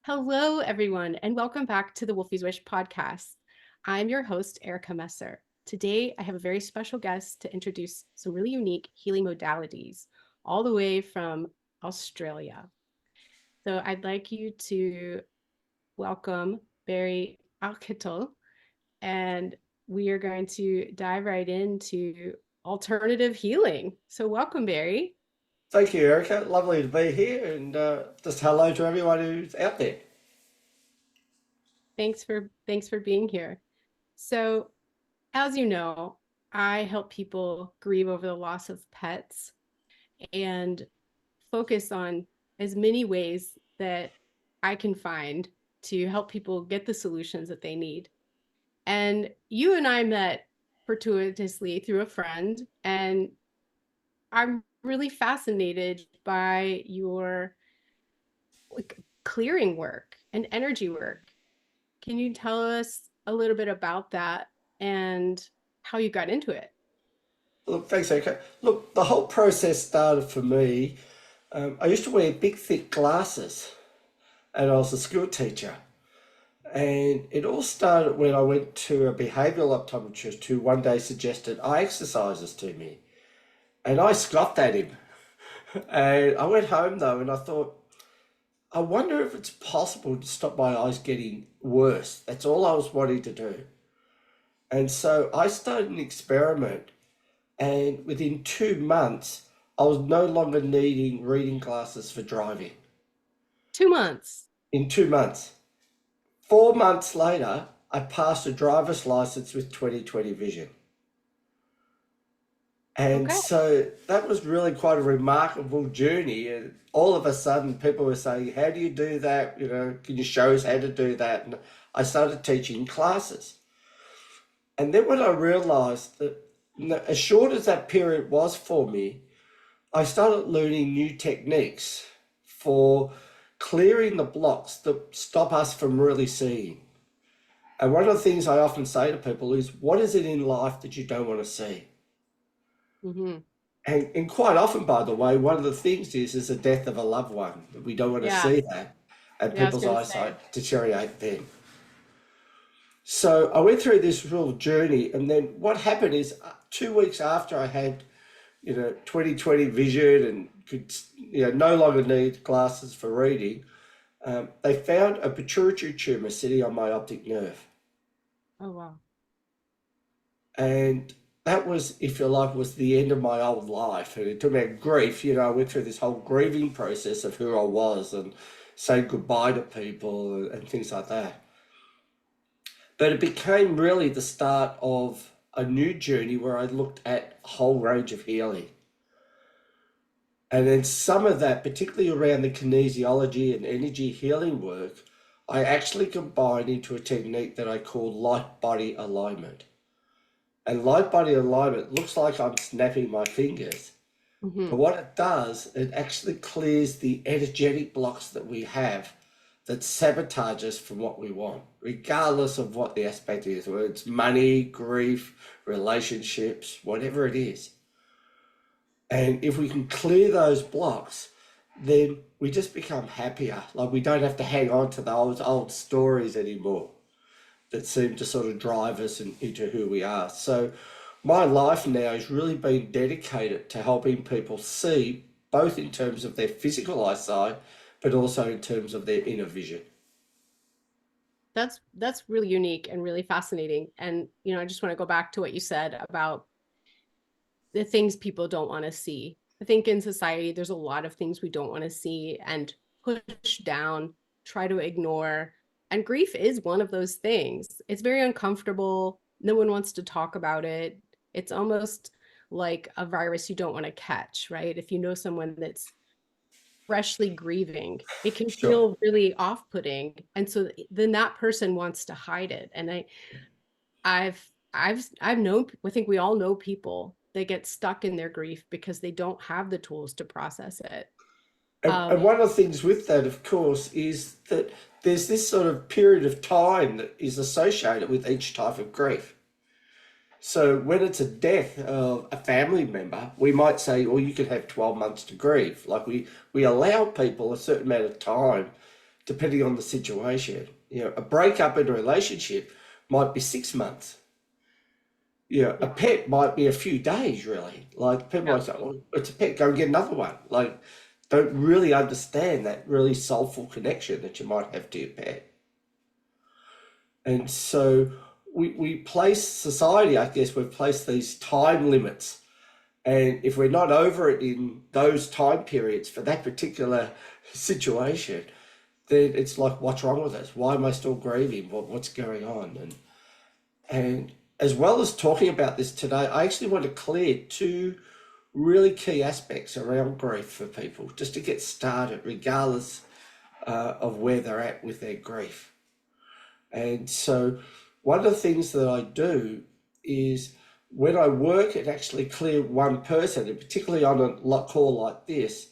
Hello, everyone, and welcome back to the Wolfie's Wish podcast. I'm your host, Erica Messer. Today, I have a very special guest to introduce some really unique healing modalities, all the way from Australia. So I'd like you to welcome Barry Auchettl, and we are going to dive right into alternative healing. So welcome, Barry. Thank you, Erica. Lovely to be here, and just hello to everyone who's out there. Thanks for being here. So as you know, I help people grieve over the loss of pets and focus on as many ways that I can find to help people get the solutions that they need. And you and I met fortuitously through a friend, and I'm really fascinated by your like clearing work and energy work. Can you tell us a little bit about that and how you got into it? Look, thanks, Erica. Look, the whole process started for me. I used to wear big, thick glasses, and I was a school teacher. And it all started when I went to a behavioural optometrist who one day suggested eye exercises to me. And I scoffed at him. And I went home though, and I thought, I wonder if it's possible to stop my eyes getting worse. That's all I was wanting to do. And so I started an experiment, and within 2 months, I was no longer needing reading glasses for driving. 2 months. In 2 months. 4 months later, I passed a driver's license with 20/20 vision. And Okay. so that was really quite a remarkable journey. And all of a sudden, people were saying, how do you do that? Can you show us how to do that? And I started teaching classes. And then when I realized that, as short as that period was for me, I started learning new techniques for clearing the blocks that stop us from really seeing. And one of the things I often say to people is, what is it in life that you don't want to see? Hmm. And quite often, by the way, one of the things is the death of a loved one. We don't want to Yeah. see that, and Yeah, I was people's gonna say. eyesight deteriorate then. So I went through this real journey, and then what happened is 2 weeks after I had, 20/20 vision and could, no longer need glasses for reading, they found a pituitary tumor sitting on my optic nerve. Oh wow. And that was, if you like, was the end of my old life. And it took me grief. I went through this whole grieving process of who I was and saying goodbye to people and things like that. But it became really the start of a new journey where I looked at a whole range of healing. And then some of that, particularly around the kinesiology and energy healing work, I actually combined into a technique that I call light body alignment. And light body alignment looks like I'm snapping my fingers. Hmm. But what it does, it actually clears the energetic blocks that we have that sabotage us from what we want, regardless of what the aspect is, whether it's money, grief, relationships, whatever it is. And if we can clear those blocks, then we just become happier. Like we don't have to hang on to those old stories anymore that seem to sort of drive us into who we are. So my life now has really been dedicated to helping people see, both in terms of their physical eyesight, but also in terms of their inner vision. That's really unique and really fascinating. And I just want to go back to what you said about the things people don't want to see. I think in society there's a lot of things we don't want to see and push down, try to ignore. And grief is one of those things. It's very uncomfortable. No one wants to talk about it. It's almost like a virus you don't want to catch, right? If you know someone that's freshly grieving, it can Sure. feel really off-putting. And so then that person wants to hide it. And I've known, I think we all know people that get stuck in their grief because they don't have the tools to process it. And Um, one of the things with that, of course, is that there's this sort of period of time that is associated with each type of grief. So when it's a death of a family member, we might say, well, you could have 12 months to grieve. Like we allow people a certain amount of time depending on the situation. You know, a breakup in a relationship might be 6 months. You know, a Yeah. pet might be a few days, really. Like people Yeah. might say, "Well, it's a pet, go and get another one." Like, don't really understand that really soulful connection that you might have to your pet. And so we place society, I guess, we've placed these time limits. And if we're not over it in those time periods for that particular situation, then it's like, what's wrong with us? Why am I still grieving? What's going on? And as well as talking about this today, I actually want to clear two really key aspects around grief for people, just to get started, regardless of where they're at with their grief. And so, one of the things that I do is when I work and actually clear one person, and particularly on a call like this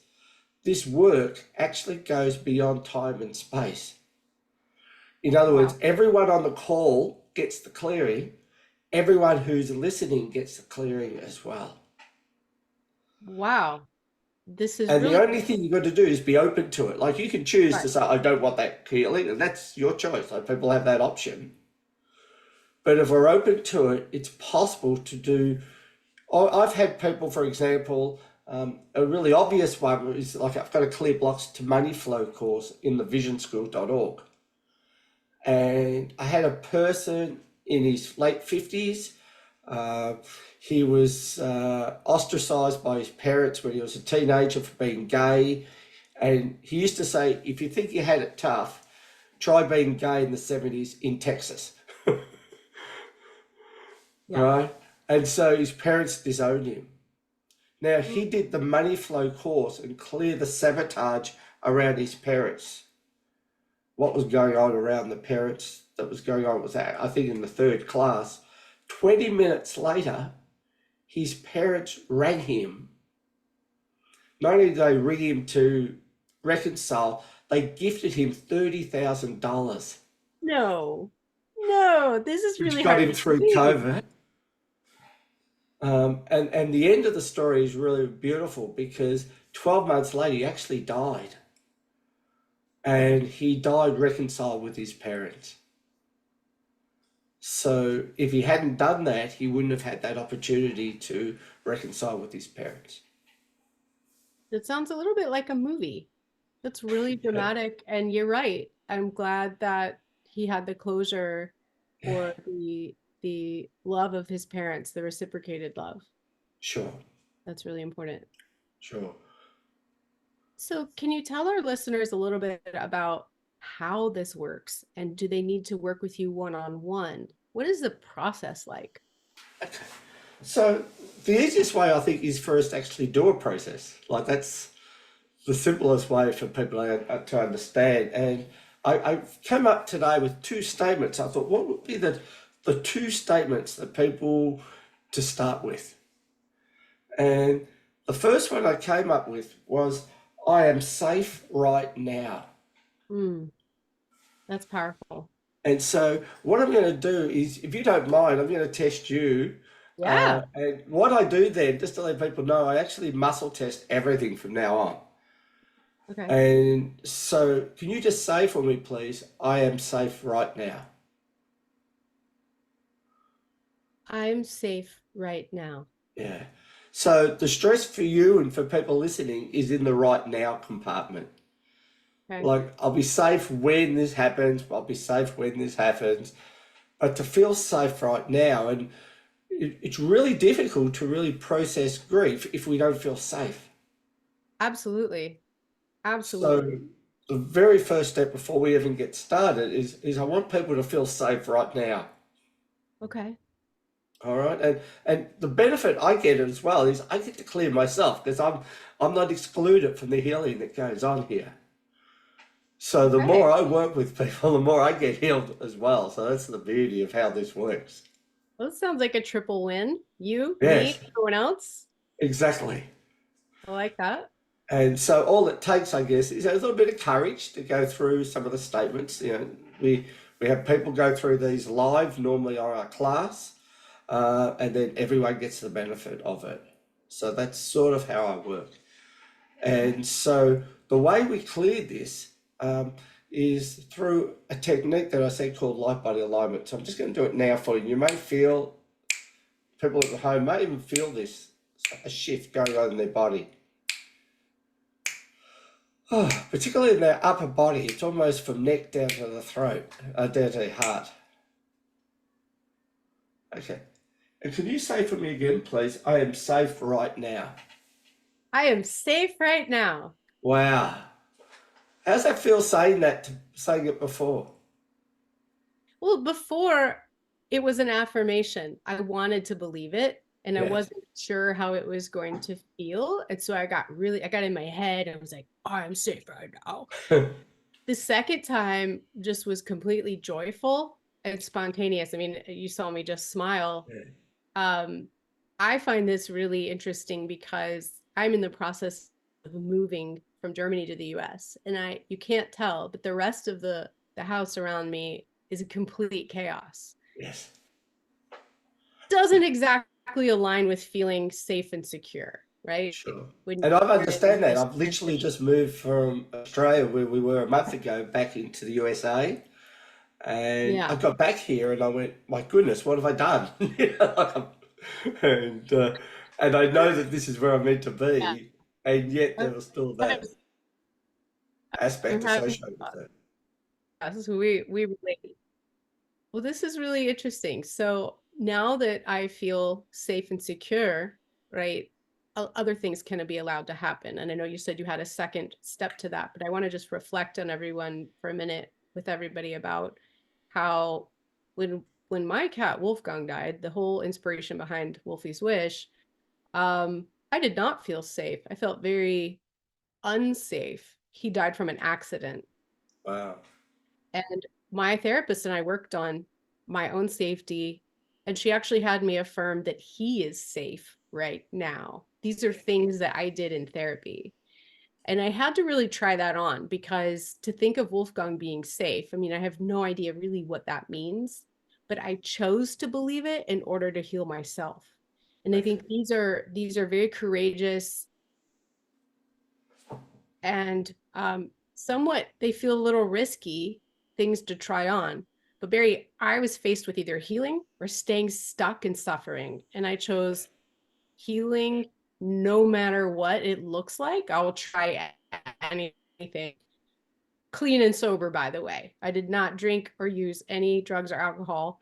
work actually goes beyond time and space. In other words, Wow. everyone on the call gets the clearing, everyone who's listening gets the clearing as well. Wow. This is And the really only thing you've got to do is be open to it. Like you can choose right. to say, I don't want that healing, and that's your choice. Like people have that option. But if we're open to it, it's possible to do. I've had people, for example, a really obvious one is like I've got a clear blocks to money flow course in the visionschool.org. And I had a person in his late 50s. Uh, he was ostracized by his parents when he was a teenager for being gay. And he used to say, if you think you had it tough, try being gay in the 70s in Texas. Yeah. Right? And so his parents disowned him. Now, Mm. he did the money flow course and clear the sabotage around his parents. What was going on around the parents that was going on was that, I think, in the third class. 20 minutes later, his parents rang him. Not only did they ring him to reconcile, they gifted him $30,000, No. No, this is which really got hard him to through believe. COVID. And the end of the story is really beautiful because 12 months later, he actually died. And he died reconciled with his parents. So if he hadn't done that, he wouldn't have had that opportunity to reconcile with his parents. It sounds a little bit like a movie. That's really Yeah, dramatic. And you're right. I'm glad that he had the closure yeah, for the love of his parents, the reciprocated love. sure, That's really important. sure. So, can you tell our listeners a little bit about how this works and do they need to work with you one on one? What is the process like? Okay. So the easiest way I think is for us to actually do a process. Like that's the simplest way for people to understand. And I came up today with two statements. I thought, what would be the two statements that people to start with? And the first one I came up with was, I am safe right now. Mm, that's powerful. And so what I'm going to do is, if you don't mind, I'm going to test you. Yeah. And what I do then, just to let people know, I actually muscle test everything from now on. Okay. And so can you just say for me, please, I am safe right now? I'm safe right now. Yeah. So the stress for you and for people listening is in the right now compartment. Okay. Like, I'll be safe when this happens, I'll be safe when this happens. But to feel safe right now, and it's really difficult to really process grief if we don't feel safe. Absolutely. Absolutely. So the very first step before we even get started is I want people to feel safe right now. Okay. All right. And the benefit I get as well is I get to clear myself because I'm not excluded from the healing that goes on here. So the more Okay. I work with people, the more I get healed as well. So that's the beauty of how this works. Well, this sounds like a triple win. You, me, Yes, everyone else. exactly. I like that. And so all it takes, I guess, is a little bit of courage to go through some of the statements. You know, we have people go through these live, normally on our class, and then everyone gets the benefit of it. So that's sort of how I work. Okay. And so the way we clear this, is through a technique that I said called light body alignment. So I'm just going to do it now for you. You may feel, people at home may even feel this, a shift going on in their body. Oh, particularly in their upper body. It's almost from neck down to the throat, down to the heart. Okay. And can you say for me again, please, I am safe right now? I am safe right now. Wow. How's that feel saying that, saying it before? Well, before it was an affirmation. I wanted to believe it and I Yes. wasn't sure how it was going to feel. And so I got in my head and I was like, oh, I'm safe right now. The second time just was completely joyful and spontaneous. I mean, you saw me just smile. Yeah. Um, I find this really interesting because I'm in the process of moving from Germany to the US. And you can't tell, but the rest of the house around me is a complete chaos. Yes. Doesn't exactly align with feeling safe and secure, right? Sure. When And I you're in understand that. this I've literally transition. just moved from Australia, where we were a month ago, back into the USA. And I Yeah. got back here and I went, my goodness, what have I done? and uh, and I know that this is where I'm meant to Yeah. be, and yet I'm there was still I'm that aspect having associated with it. this is we relate. Well, this is really interesting. So now that I feel safe and secure, right, other things can be allowed to happen. And I know you said you had a second step to that, but I want to just reflect on everyone for a minute with everybody about how when my cat Wolfgang died, the whole inspiration behind Wolfie's wish, I did not feel safe. I felt very unsafe. He died from an accident. Wow. And my therapist and I worked on my own safety. And she actually had me affirm that he is safe right now. These are things that I did in therapy. And I had to really try that on because to think of Wolfgang being safe, I mean, I have no idea really what that means, but I chose to believe it in order to heal myself. And I Okay. think these are very courageous and somewhat they feel a little risky things to try on. But Barry, I was faced with either healing or staying stuck in suffering, and I chose healing no matter what it looks like. I will try anything. Clean and sober, by the way. I did not drink or use any drugs or alcohol,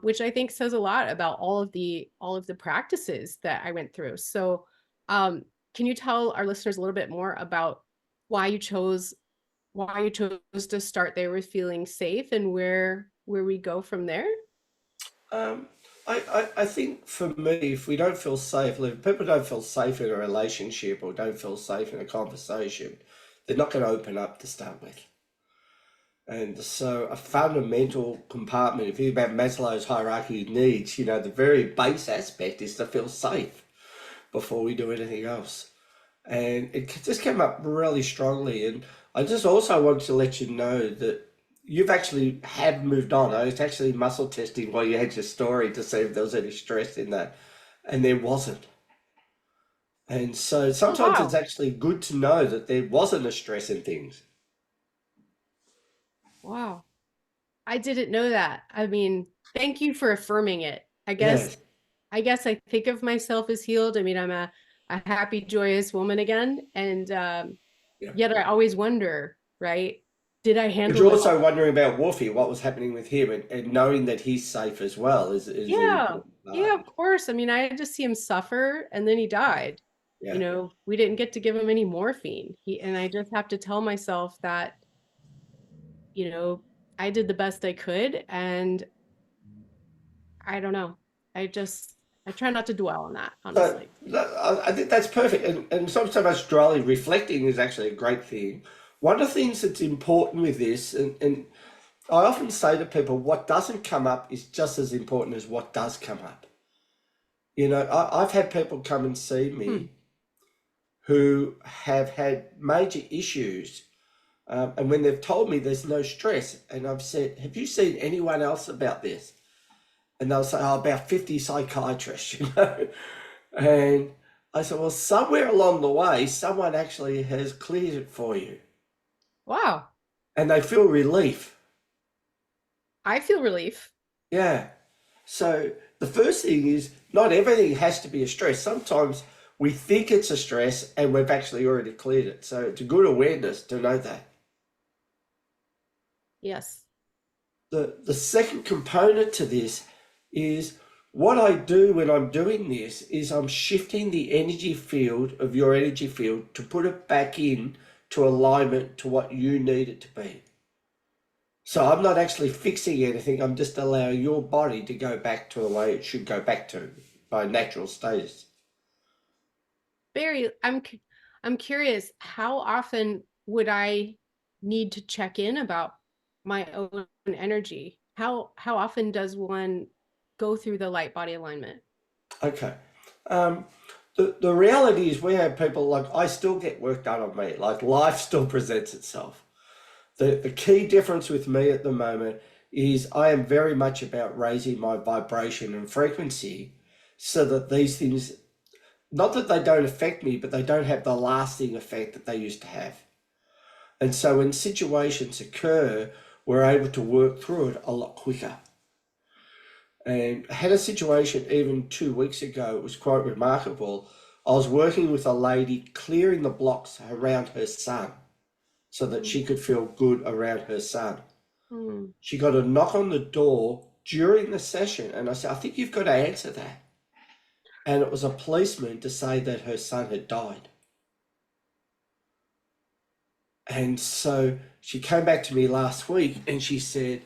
which I think says a lot about all of the practices that I went through. So, um, can you tell our listeners a little bit more about why you chose why you chose to start there with feeling safe and where we go from there? Um, I think for me, if we don't feel safe, if people don't feel safe in a relationship or don't feel safe in a conversation, they're not going to open up to start with. And so a fundamental compartment, if you think about Maslow's hierarchy of needs, the very base aspect is to feel safe before we do anything else. And it just came up really strongly. And I just also want to let you know that you've actually have moved on. I was actually muscle testing while you had your story to see if there was any stress in that, and there wasn't. And so Oh sometimes it's wow. actually good to know that there wasn't a stress in things. Wow. I didn't know that. I mean, thank you for affirming it. Yes. I guess I think of myself as healed. I mean, I'm a happy, joyous woman again. And Yeah. yet I always wonder, right? Did I But handle you're this? also wondering about Wolfie, what was happening with him, and knowing that he's safe as well is an Yeah. important part. Yeah, of course. I mean, I had to see him suffer and then he died. Yeah. We didn't get to give him any morphine. And I just have to tell myself that, you know, I did the best I could and I don't know. I try not to dwell on that, So honestly. I think that's perfect. And it's not so much dryly reflecting is actually a great thing. One of the things that's important with this, and I often say to people, what doesn't come up is just as important as what does come up. I've had people come and see Hmm. me who have had major issues. And when they've told me there's no stress, and I've said, have you seen anyone else about this? And they'll say, oh, about 50 psychiatrists. And I said, well, somewhere along the way, someone actually has cleared it for you. Wow. and they feel relief. I feel relief. Yeah. So the first thing is not everything has to be a stress. Sometimes we think it's a stress and we've actually already cleared it. So it's a good awareness to know that. Yes. The second component to this is what I do when I'm doing this is I'm shifting the energy field of your energy field to put it back in to alignment to what you need it to be. So I'm not actually fixing anything. I'm just allowing your body to go back to the way it should go back to by natural status. Barry, I'm curious, how often would I need to check in about my own energy? How often does one go through the light body alignment? Okay. Um, the reality is we have people like I still get work done on me. Like life still presents itself. The key difference with me at the moment is I am very much about raising my vibration and frequency so that these things, not that they don't affect me, but they don't have the lasting effect that they used to have. And so when situations occur, we're able to work through it a lot quicker. And I had a situation even 2 weeks ago, it was quite remarkable. I was working with a lady clearing the blocks around her son so that she could feel good around her son. Hmm. She got a knock on the door during the session, and I said, I think you've got to answer that. And it was a policeman to say that her son had died. And so she came back to me last week and she said,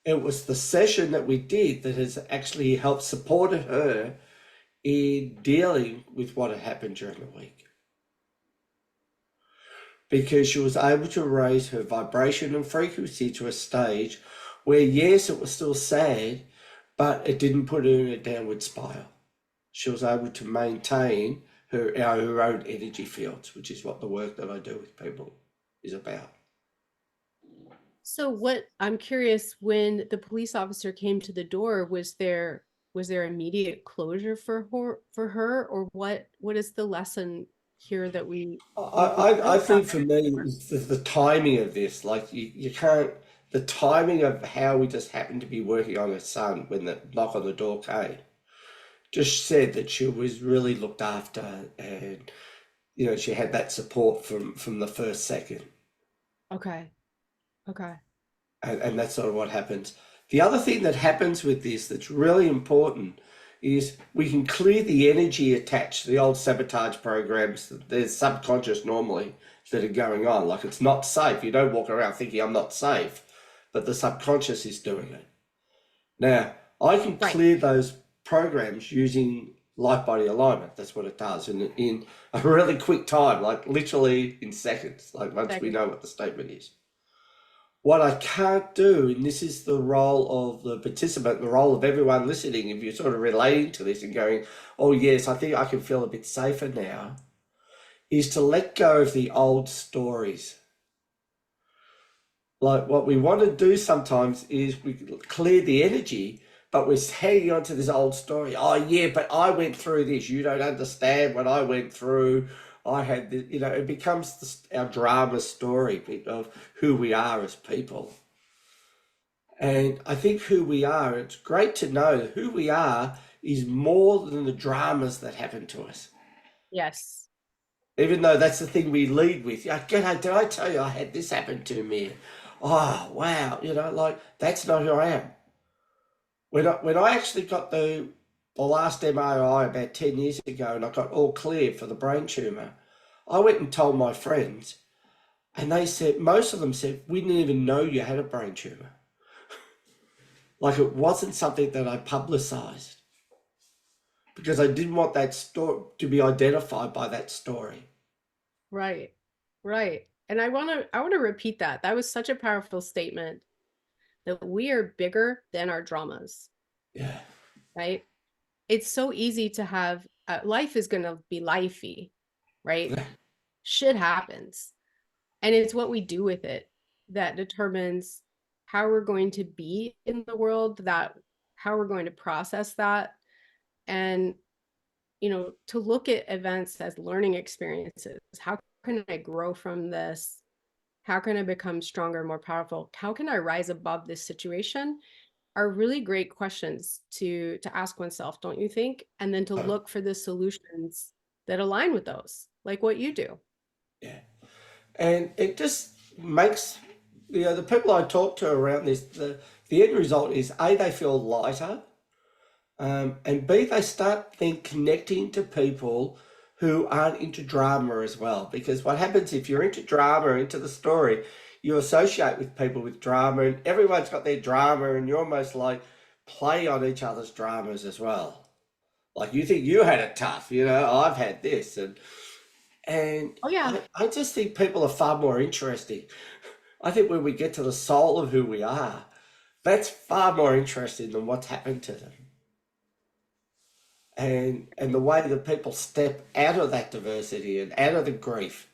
it was the session that we did that has actually helped support her in dealing with what had happened during the week. Because she was able to raise her vibration and frequency to a stage where, yes, it was still sad, but it didn't put her in a downward spiral. She was able to maintain her own energy fields, which is what the work that I do with people is about. So what I'm curious, when the police officer came to the door, was there immediate closure for her, or what is the lesson here that we I learn think about for me her? it's the timing of this. Like you can't the timing of how we just happened to be working on her son when the knock on the door came just said that she was really looked after and she had that support from the first second. Okay. Okay. And that's sort of what happens. The other thing that happens with this that's really important is we can clear the energy attached to the old sabotage programs. There's subconscious normally that are going on. Like it's not safe. You don't walk around thinking I'm not safe, but the subconscious is doing it. Now, I can Right. clear those programs using light body alignment. That's what it does in a really quick time, like literally in seconds, like once we Second. know what the statement is. What I can't do, and this is the role of the participant, the role of everyone listening, if you're sort of relating to this and going, oh, yes, I think I can feel a bit safer now, is to let go of the old stories. Like what we want to do sometimes is we clear the energy, but we're hanging on to this old story. Oh, yeah, but I went through this. You don't understand what I went through. I had this, it becomes our drama story of who we are as people. And I think who we are, it's great to know that who we are is more than the dramas that happen to us. Yes. Even though that's the thing we lead with. Yeah, g'day, did I tell you I had this happen to me? Oh, wow. Like that's not who I am. When I actually got the last MRI about 10 years ago and I got all clear for the brain tumour, I went and told my friends and they said, most of them said, we didn't even know you had a brain tumour. Like it wasn't something that I publicised because I didn't want that story to be identified by that story. Right. Right. And I want to repeat that. That was such a powerful statement, that we are bigger than our dramas, Yeah. right? It's so easy to have life is going to be lifey, right? Yeah. Shit happens. And it's what we do with it that determines how we're going to be in the world, that how we're going to process that. And, to look at events as learning experiences. How can I grow from this? How can I become stronger, more powerful? How can I rise above this situation? Are really great questions to ask oneself, don't you think? And then to Oh, look for the solutions that align with those, like what you do. yeah. And it just makes, the people I talk to around this, the end result is A, they feel lighter, and B, they start then connecting to people who aren't into drama as well. Because what happens if you're into drama, into the story, you associate with people with drama, and everyone's got their drama, and you're almost like play on each other's dramas as well. Like you think you had it tough, I've had this, and Oh yeah. I just think people are far more interesting. I think when we get to the soul of who we are, that's far more interesting than what's happened to them. And the way that people step out of that diversity and out of the grief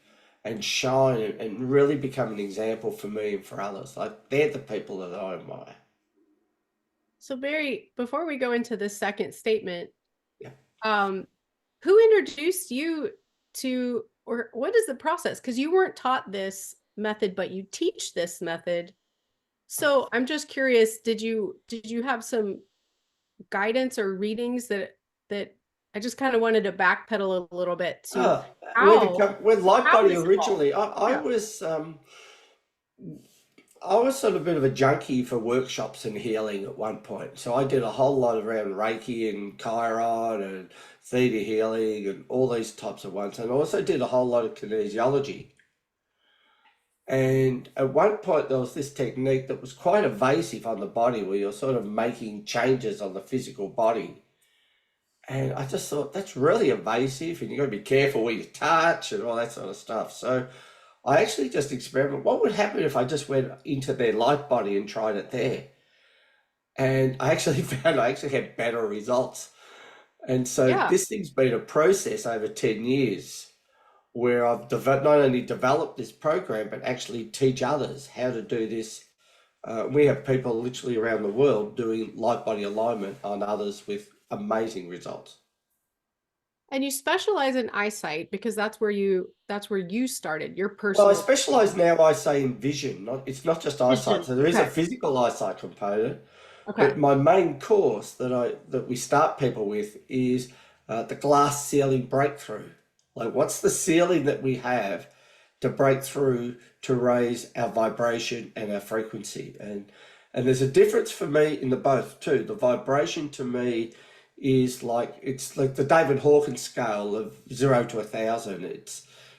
and shine and really become an example for me and for others. Like they're the people that I admire. So Barry, before we go into the second statement, Yeah. um, who introduced you to, or what is the process? Because you weren't taught this method, but you teach this method. So I'm just curious, did you have some guidance or readings that I just kind of wanted to backpedal a little bit to Uh, how when Lightbody this evolved? originally, Yeah. I was sort of a bit of a junkie for workshops and healing at one point. So I did a whole lot around Reiki and Chiron and theta healing and all these types of ones. And I also did a whole lot of kinesiology. And at one point, there was this technique that was quite evasive on the body where you're sort of making changes on the physical body. And I just thought that's really invasive, and you've got to be careful where you touch and all that sort of stuff. So I actually just experimented. What would happen if I just went into their light body and tried it there? And I actually found I actually had better results. And so Yeah. this thing's been a process over 10 years where I've not only developed this program, but actually teach others how to do this. We have people literally around the world doing light body alignment on others with amazing results. And you specialize in eyesight because that's where you started, your Well, I personal specialize now, I say, in vision. It's not just eyesight. vision. So there is a Okay. physical eyesight component, Okay. but my main course that we start people with is the glass ceiling breakthrough. Like, what's the ceiling that we have to break through to raise our vibration and our frequency? And there's a difference for me in the both too. The vibration to me is like it's like the David Hawkins scale of 0 to 1,000.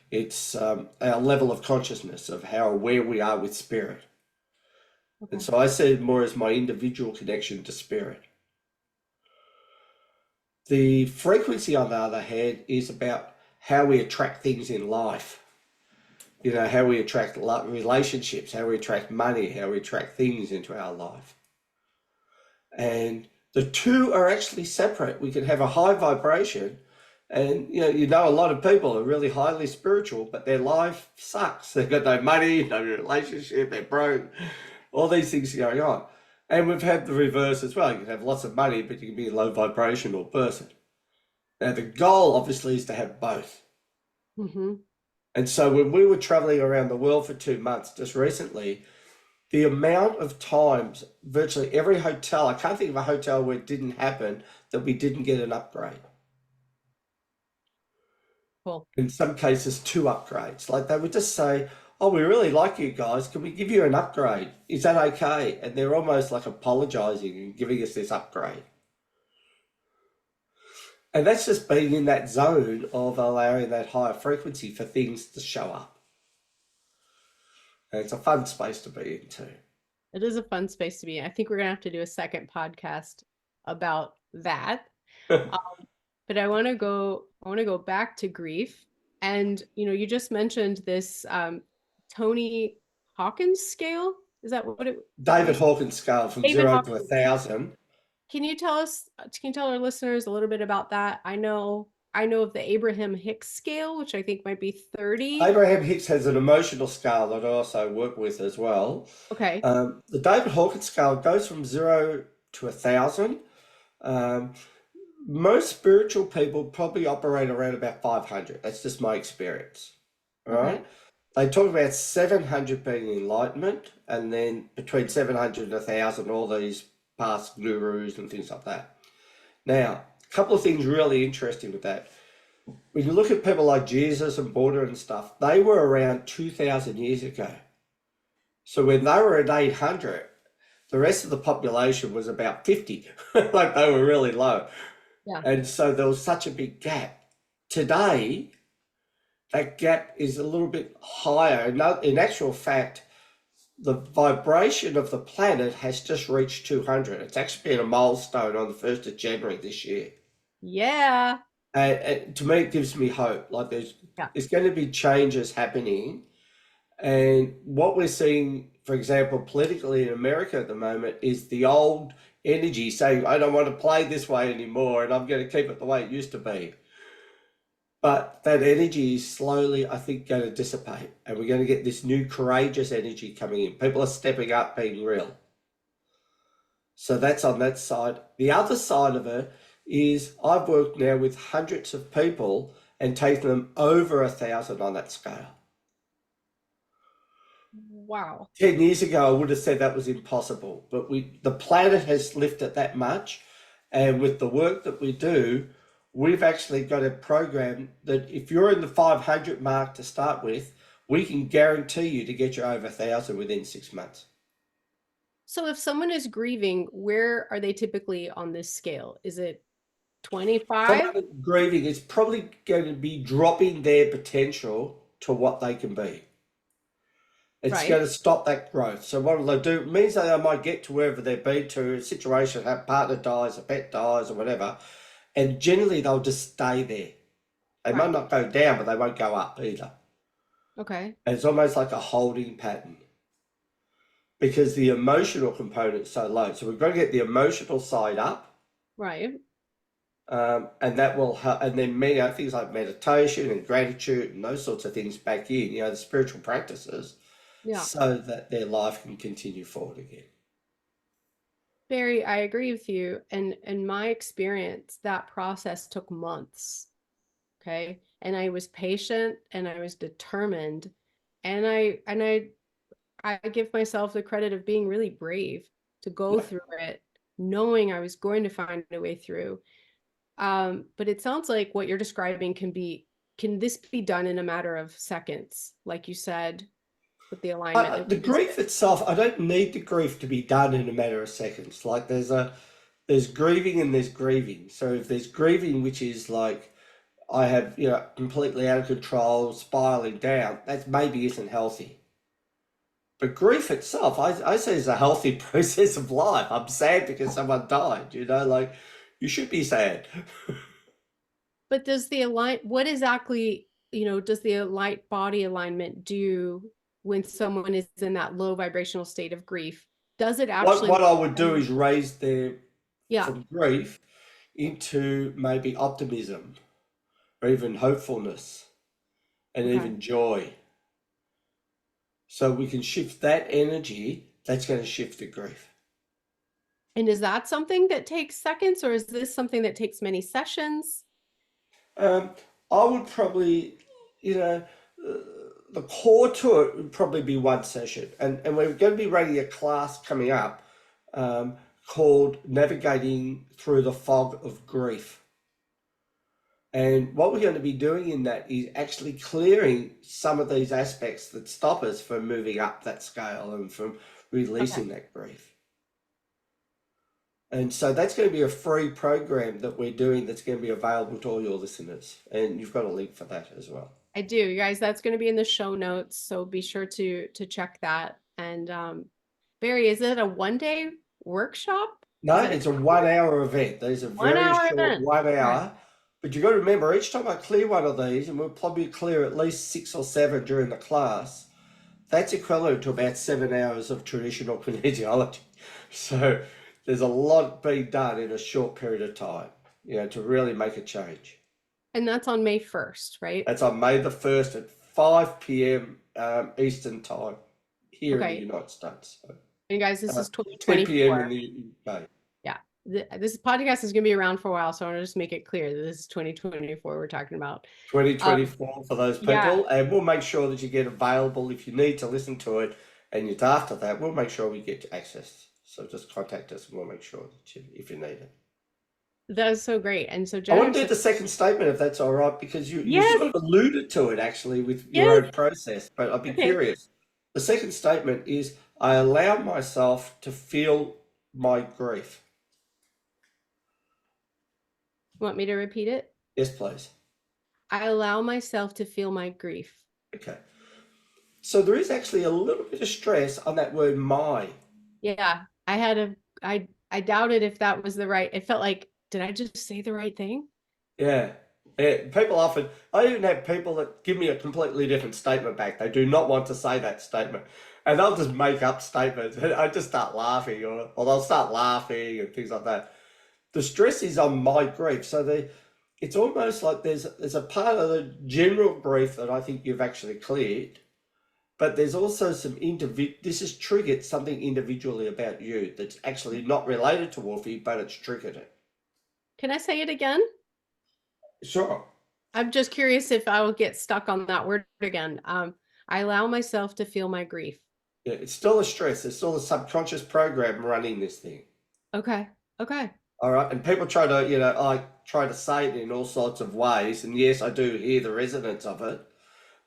It's our level of consciousness of how aware we are with spirit. And Okay. so I see it more as my individual connection to spirit. The frequency, on the other hand, is about how we attract things in life. How we attract relationships, how we attract money, how we attract things into our life. And the two are actually separate. We can have a high vibration, and a lot of people are really highly spiritual, but their life sucks. They've got no money, no relationship, they're broke, all these things going on. And we've had the reverse as well. You can have lots of money, but you can be a low vibrational person. Now, the goal obviously is to have both. Mm-hmm. And so when we were traveling around the world for 2 months just recently, the amount of times, virtually every hotel, I can't think of a hotel where it didn't happen that we didn't get an upgrade. Cool. In some cases, two upgrades. Like they would just say, "Oh, we really like you guys. Can we give you an upgrade? Is that okay?" And they're almost like apologizing and giving us this upgrade. And that's just being in that zone of allowing that higher frequency for things to show up. And it's a fun space to be in too. It is a fun space to be in. I think we're gonna have to do a second podcast about that. But I want to go back to grief. And you just mentioned this Tony Hawkins scale. Is that what it what you David said? Hawkins scale from David 0 to Hawkins. 1,000. Can you tell our listeners a little bit about that? I know of the Abraham Hicks scale, which I think might be 30. Abraham Hicks has an emotional scale that I also work with as well. Okay. The David Hawkins scale goes from 0 to 1,000. Um, Most spiritual people probably operate around about 500. That's just my experience. All Okay. right. they talk about 700 being enlightenment, and then between 700 and 1,000, all these past gurus and things like that. Now, a couple of things really interesting with that. When you look at people like Jesus and Buddha and stuff, they were around 2,000 years ago. So when they were at 800, the rest of the population was about 50, like they were really low. Yeah. And so there was such a big gap. Today, that gap is a little bit higher. In actual fact, the vibration of the planet has just reached 200. It's actually been a milestone on the 1st of January this year. Yeah. And to me, it gives me hope. Like Yeah. there's going to be changes happening. And what we're seeing, for example, politically in America at the moment is the old energy saying, I don't want to play this way anymore and I'm going to keep it the way it used to be. But that energy is slowly, I think, going to dissipate. And we're going to get this new courageous energy coming in. People are stepping up, being real. So that's on that side. The other side of it is I've worked now with hundreds of people and taken them over 1,000 on that scale. Wow. 10 years ago, I would have said that was impossible, but the planet has lifted that much. And with the work that we do, we've actually got a program that if you're in the 500 mark to start with, we can guarantee you to get you over 1,000 within 6 months. So if someone is grieving, where are they typically on this scale? Is it 25? Someone grieving is probably going to be dropping their potential to what they can be. It's Right. going to stop that growth. So what will they do? It means that they might get to wherever they've been to, a situation, a partner dies, a pet dies, or whatever, and generally they'll just stay there. They might Right. not go down, but they won't go up either. Okay. And it's almost like a holding pattern because the emotional component is so low. So we've got to get the emotional side up, Right. and that will help. And then things like meditation and gratitude and those sorts of things back in, the spiritual practices, Yeah. so that their life can continue forward again. Barry, I agree with you. And in my experience, that process took months. Okay. And I was patient and I was determined. And I give myself the credit of being really brave to go Yeah. through it, knowing I was going to find a way through. But it sounds like what you're describing can this be done in a matter of seconds, like you said, with the alignment? The grief itself, I don't need the grief to be done in a matter of seconds. Like there's grieving and there's grieving. So if there's grieving, which is like I have, completely out of control, spiraling down, that maybe isn't healthy. But grief itself, I say is a healthy process of life. I'm sad because someone died, like you should be sad. But does what exactly, does the light body alignment do when someone is in that low vibrational state of grief? Does it actually? What I would do is raise them Yeah. from grief into maybe optimism or even hopefulness and even joy. So we can shift that energy, that's going to shift the grief. And is that something that takes seconds, or is this something that takes many sessions? I would probably, the core to it would probably be one session. And we're going to be running a class coming up called Navigating Through the Fog of Grief. And what we're going to be doing in that is actually clearing some of these aspects that stop us from moving up that scale and from releasing that grief. And so that's going to be a free program that we're doing that's going to be available to all your listeners. And you've got a link for that as well. I do, you guys. That's going to be in the show notes. So be sure to check that. And Barry, is it a one-day workshop? No, it's a 1 hour event. These are very short, event. 1 hour. But you've got to remember, each time I clear one of these, and we'll probably clear at least 6 or 7 during the class, that's equivalent to about 7 hours of traditional kinesiology. So there's a lot being done in a short period of time, to really make a change. And that's on May 1st, right? That's on May the 1st at 5 p.m. Eastern time here in the United States. So, and guys, this is 10 2024. p.m. in the UK. Yeah. this podcast is going to be around for a while, so I want to just make it clear that this is 2024 we're talking about. 2024 for those Yeah, people, and we'll make sure that you get available if you need to listen to it, and you're after that, we'll make sure we get access. So just contact us and we'll make sure that if you need it. that is so great. And so I want Jennifer to do said, the second statement if that's all right, because you yes, sort of alluded to it actually with your yes, own process, but I'd be okay. curious. The second statement is I allow myself to feel my grief. Want me to repeat it? Yes, please. I allow myself to feel my grief. Okay. So there is actually a little bit of stress on that word my. Yeah, I doubted if that was the right. It felt like, did I just say the right thing? Yeah. Yeah. People often, I even have people that give me a completely different statement back. They do not want to say that statement. And they'll just make up statements. I just start laughing, or they'll start laughing and things like that. The stress is on my grief. So it's almost like there's a part of the general grief that I think you've actually cleared, but there's also this has triggered something individually about you that's actually not related to Wolfie, but it's triggered it. Can I say it again? Sure. I'm just curious if I will get stuck on that word again. I allow myself to feel my grief. Yeah, it's still a stress. There's still a subconscious program running this thing. Okay. Okay. All right. And people try to, I try to say it in all sorts of ways. And yes, I do hear the resonance of it,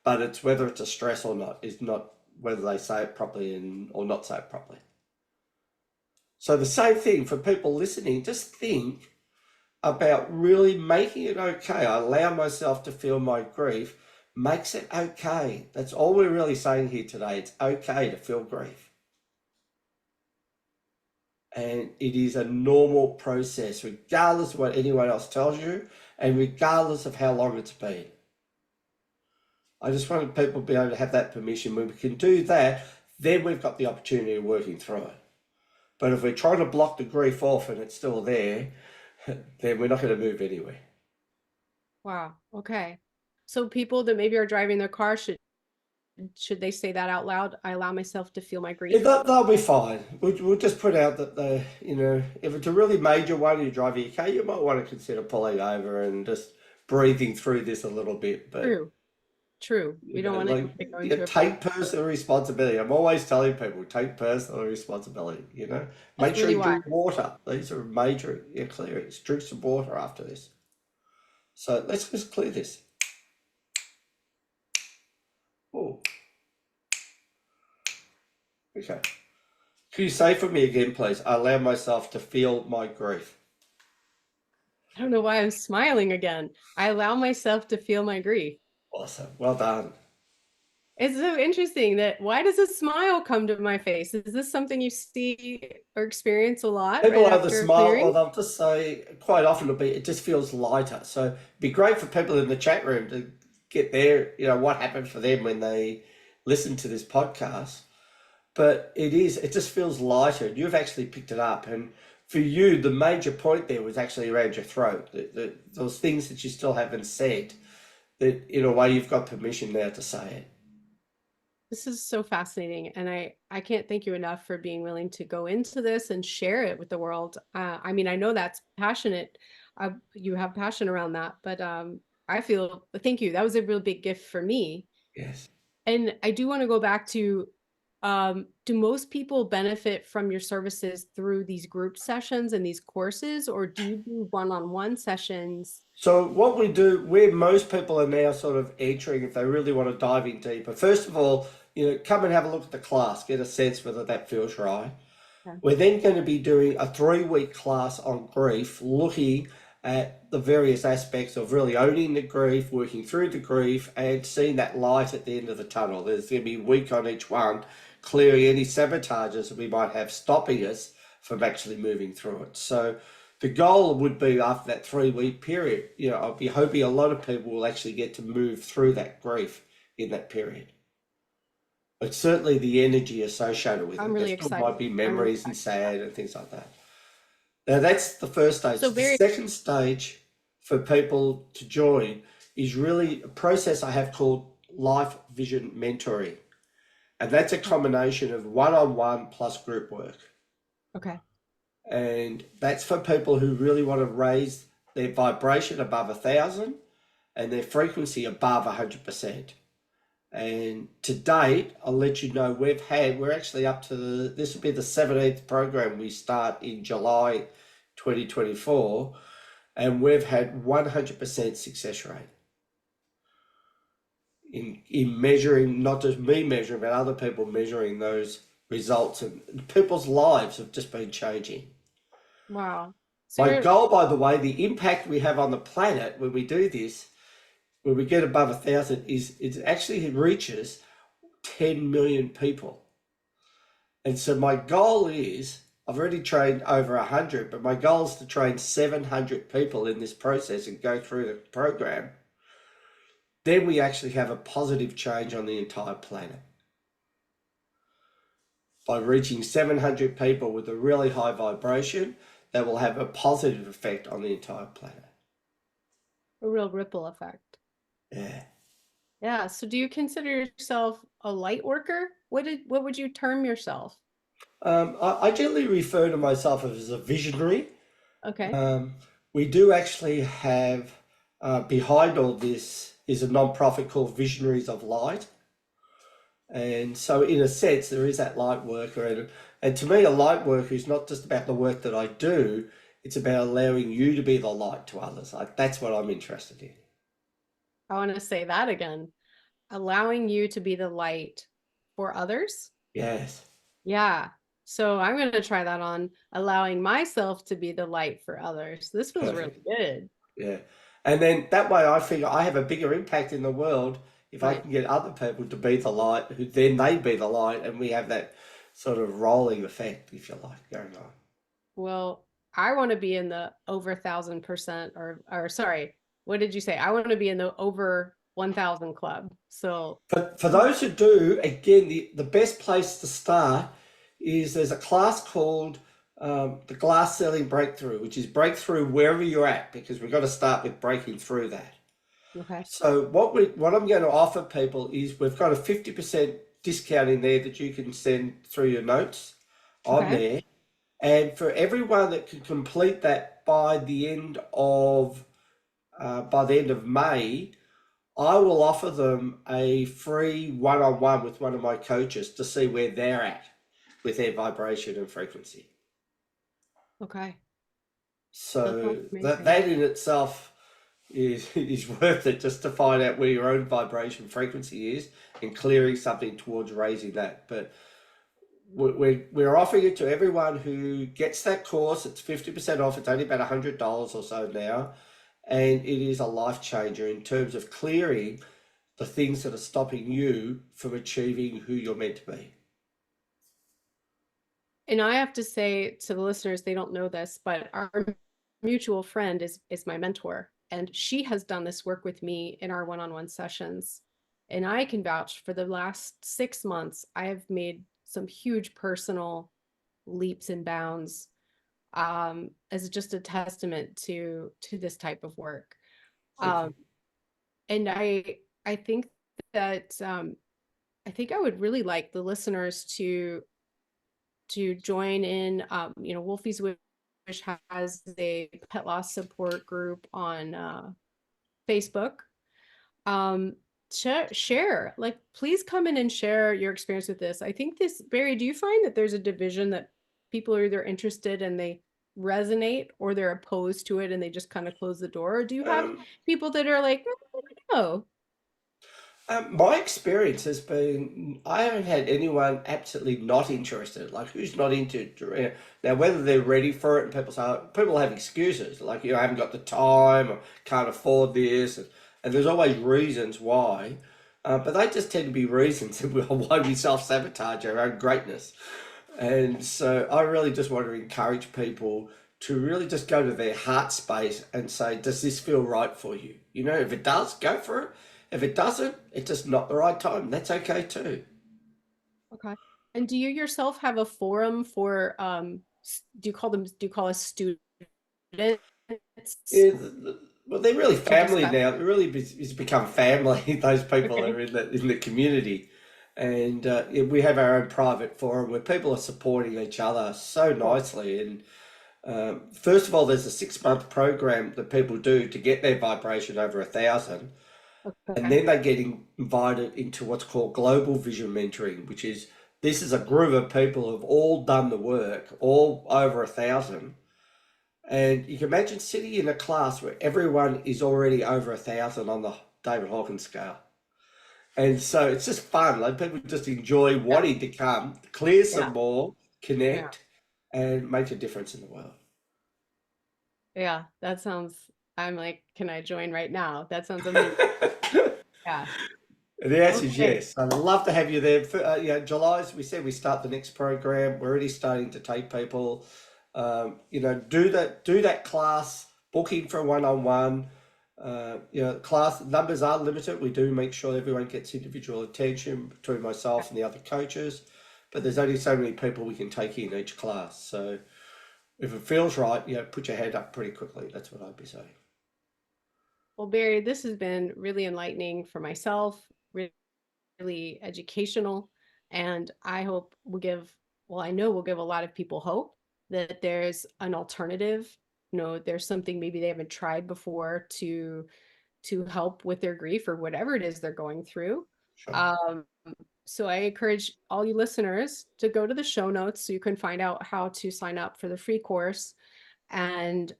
but it's whether it's a stress or not, is not whether they say it properly or not say it properly. So the same thing for people listening, just think about really making it okay. I allow myself to feel my grief, makes it okay. That's all we're really saying here today. It's okay to feel grief. And it is a normal process, regardless of what anyone else tells you, and regardless of how long it's been. I just wanted people to be able to have that permission. When we can do that, then we've got the opportunity of working through it. But if we're trying to block the grief off and it's still there, then we're not going to move anywhere. Wow. Okay. So people that maybe are driving their car should they say that out loud? I allow myself to feel my grief. Yeah, they'll be fine. We'll just put out that if it's a really major one, you're driving your car, you might want to consider pulling over and just breathing through this a little bit. But True. We don't want to go into take personal responsibility. I'm always telling people, take personal responsibility. Make sure you drink water. These are major clearings. Drink some water after this. So let's just clear this. Oh. Okay. Can you say for me again, please? I allow myself to feel my grief. I don't know why I'm smiling again. I allow myself to feel my grief. Awesome. Well done. It's so interesting that why does a smile come to my face? Is this something you see or experience a lot? People right either after smile clearing? or they'll just say, quite often it just feels lighter. So it'd be great for people in the chat room to get their, what happened for them when they listen to this podcast. But it just feels lighter. You've actually picked it up. And for you, the major point there was actually around your throat. Those things that you still haven't said, that in a way you've got permission now to say it. This is so fascinating. And I can't thank you enough for being willing to go into this and share it with the world. I mean, I know that's passionate. You have passion around that, but I feel, thank you. That was a real big gift for me. Yes. And I do want to go back to, do most people benefit from your services through these group sessions and these courses, or do you do one-on-one sessions? So what we do, where most people are now sort of entering, if they really want to dive in deeper, first of all, come and have a look at the class, get a sense whether that feels right. Okay. We're then going to be doing a 3-week class on grief, looking at the various aspects of really owning the grief, working through the grief, and seeing that light at the end of the tunnel. There's going to be a week on each one, clearing any sabotages that we might have stopping us from actually moving through it. So the goal would be after that 3-week period, I'll be hoping a lot of people will actually get to move through that grief in that period. But certainly the energy associated with I'm it. really There still excited. might be memories and sad and things like that. Now that's the first stage. So the second stage for people to join is really a process I have called life vision mentoring. And that's a combination of one-on-one plus group work. Okay. And that's for people who really want to raise their vibration above 1,000 and their frequency above 100%. And to date, I'll let you know, we're actually up to this will be the 17th program we start in July 2024, and we've had 100% success rate in measuring, not just me measuring, but other people measuring those results, and people's lives have just been changing. Wow. So My you're goal, by the way, the impact we have on the planet when we do this, when we get above 1,000, is it actually reaches 10 million people. And so my goal is, I've already trained over 100, but my goal is to train 700 people in this process and go through the program. Then we actually have a positive change on the entire planet. By reaching 700 people with a really high vibration, that will have a positive effect on the entire planet. a real ripple effect. Yeah. Yeah. So do you consider yourself a light worker? What would you term yourself? I generally refer to myself as a visionary. Okay. Um, we do actually have, behind all this is a non-profit called Visionaries of Light. And so in a sense, there is that light worker. And to me, a light worker is not just about the work that I do, it's about allowing you to be the light to others. Like, that's what I'm interested in. I want to say that again. Allowing you to be the light for others. Yes. Yeah. So I'm going to try that on allowing myself to be the light for others. This feels really Perfect. good. Yeah. And then that way I figure I have a bigger impact in the world if I Right. can get other people to be the light, who then they be the light, and we have that sort of rolling effect, if you like, going on. Well, I want to be in the over 1,000% or sorry, what did you say? I want to be in the over 1,000 club. So For those who do, again, the best place to start is there's a class called the Glass Ceiling Breakthrough, which is breakthrough wherever you're at, because we've got to start with breaking through that. okay. So what I'm going to offer people is we've got a 50% discount in there that you can send through your notes on Okay. there. And for everyone that can complete that by the end of May, I will offer them a free one-on-one with one of my coaches to see where they're at with their vibration and frequency. Okay. That sounds So that amazing. that in itself is worth it, just to find out where your own vibration frequency is and clearing something towards raising that. But we're offering it to everyone who gets that course. It's 50% off. It's only about $100 or so now, and it is a life changer in terms of clearing the things that are stopping you from achieving who you're meant to be. And I have to say to the listeners, they don't know this, but our mutual friend is my mentor, and she has done this work with me in our one-on-one sessions. And I can vouch for the last 6 months, I have made some huge personal leaps and bounds as just a testament to this type of work. Thank you. Um, and I think that I think I would really like the listeners to join in. Wolfie's Wish has a pet loss support group on Facebook. Um, share, like, please come in and share your experience with this. I think this, Barry, do you find that there's a division that people are either interested and they resonate, or they're opposed to it and they just kind of close the door? Or do you have Um, people that are like, no? my experience has been I haven't had anyone absolutely not interested. Like, who's not into it? Now, whether they're ready for it, and people have excuses, like, I haven't got the time, or can't afford this, and there's always reasons why. But they just tend to be reasons why we self-sabotage our own greatness. And so I really just want to encourage people to really just go to their heart space and say, does this feel right for you? If it does, go for it. If it doesn't, it's just not the right time. That's okay too. Okay. And do you yourself have a forum for do you call us students Yeah, well, they're really to family discuss? now. It really has become family. Those people that Okay. are in the community, and yeah, we have our own private forum where people are supporting each other so Cool. nicely. First of all, there's a 6 month program that people do to get their vibration over 1,000. And Okay. then they get invited into what's called global vision mentoring, which is this is a group of people who've all done the work, all over 1,000. And you can imagine sitting in a class where everyone is already over 1,000 on the David Hawkins scale. And so it's just fun. Like people just enjoy Yeah. wanting to come, clear Yeah. some more, Yeah. connect, and make a difference in the world. Yeah. That sounds, I'm like, can I join right now? That sounds amazing. Yeah. The answer is Okay. yes. I'd love to have you there. July, as we said, we start the next program. We're already starting to take people. Do that class, booking for a one-on-one. Class numbers are limited. We do make sure everyone gets individual attention between myself and the other coaches, but there's only so many people we can take in each class. So if it feels right, put your hand up pretty quickly. That's what I'd be saying. Well, Barry, this has been really enlightening for myself, really educational, and I hope will give, well, I know we'll give a lot of people hope that there's an alternative. There's something maybe they haven't tried before to help with their grief or whatever it is they're going through. Sure. Um, so I encourage all you listeners to go to the show notes so you can find out how to sign up for the free course and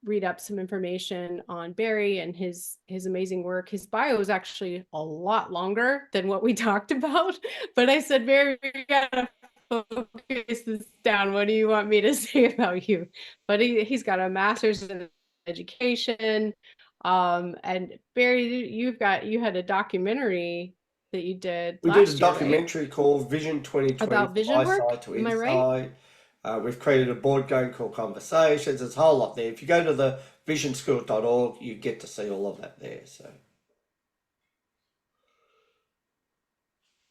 read up some information on Barry and his amazing work. His bio is actually a lot longer than what we talked about, but I said, Barry, we gotta focus this down. What do you want me to say about you? But he's got a master's in education. And Barry, you had a documentary that you did We did a last year, right? documentary called Vision 2020 About from vision work. Eyesight to Am I right? Insight. We've created a board game called Conversations. There's a whole lot there. If you go to the visionschool.org, you get to see all of that there. So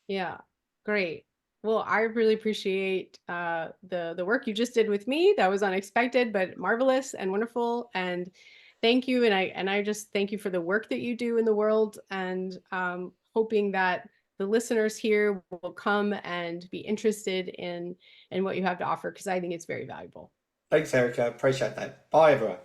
Yeah, great. Well, I really appreciate the work you just did with me. That was unexpected, but marvelous and wonderful. And thank you. And I just thank you for the work that you do in the world, and hoping that the listeners here will come and be interested in what you have to offer, because I think it's very valuable. thanks, Erica. Appreciate that. Bye, everyone.